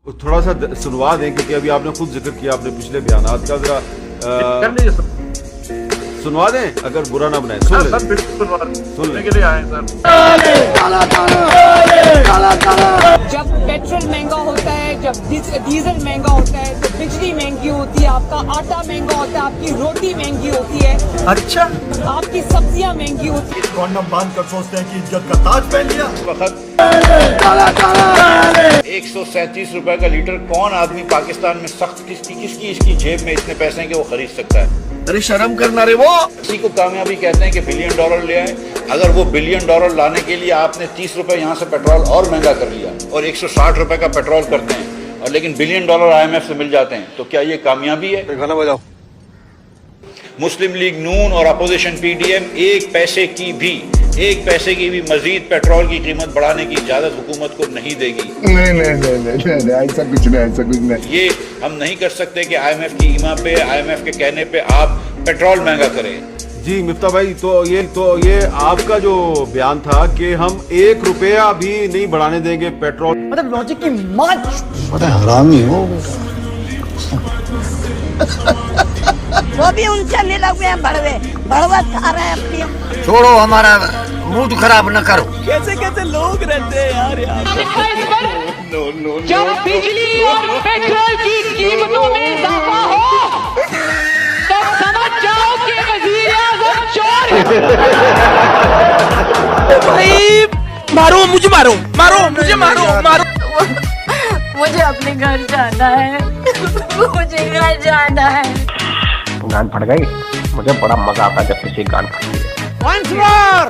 थोड़ा सा सुनवा दें, क्योंकि अभी आपने खुद जिक्र किया अपने पिछले बयानात का, जरा सुनवा दें, अगर बुरा ना बनाए। सुन ले, सुनने के लिए आए सर। जब पेट्रोल महंगा होता है, जब डीजल महंगा होता है, तो बिजली महंगी होती है, आपका आटा महंगा होता है, आपकी रोटी महंगी होती है, अच्छा, आपकी सब्जियां महंगी होती है। कौन बांध कर सोचते हैं कि इज्जत का ताज पहन लिया। वक्त 137 रुपए का लीटर कौन आदमी पाकिस्तान में सख्त किसकी इसकी जेब में इतने पैसे हैं कि वो खरीद सकता है। अरे शर्म करना रे वो। इसी को कामयाबी कहते हैं कि बिलियन डॉलर ले आए। अगर वो बिलियन डॉलर लाने के लिए आपने 30 रुपए यहाँ से पेट्रोल और महंगा कर लिया और 160 रुपए का पेट्रोल करते हैं, और लेकिन बिलियन डॉलर IMF से मिल जाते हैं, तो क्या ये कामयाबी है? गाना बजाओ। मुस्लिम लीग नून और अपोजिशन PDM एक पैसे की भी मजीद पेट्रोल की कीमत बढ़ाने की इजाजत हुकूमत को नहीं देगी। नहीं, ऐसा कुछ नहीं। ये हम नहीं कर सकते कि IMF की ईमा पे, IMF के कहने पे आप पेट्रोल महंगा करें। जी मिफ्ता भाई, तो ये आपका जो बयान था कि हम 1 रुपया भी नहीं बढ़ाने देंगे पेट्रोल, मतलब लॉजिक की माँ। बड़ा हरामी हो। वो भी उनसे मिले हुए हैं, भड़वा खा रहे हैं अपनी। छोड़ो, हमारा मूड खराब न करो। कैसे कैसे लोग रहते हैं यार जब बिजली और पेट्रोल की कीमतों में इजाफा हो तो समझ जाओ कि वजीर आज़म चोर है। भाई मारो मुझे, मारो मुझे, मारो। मुझे अपने घर जाना है। मुझे घर जाना है। गान फट गई। मुझे बड़ा मजा आता है जब किसी गान फटती है। Once more!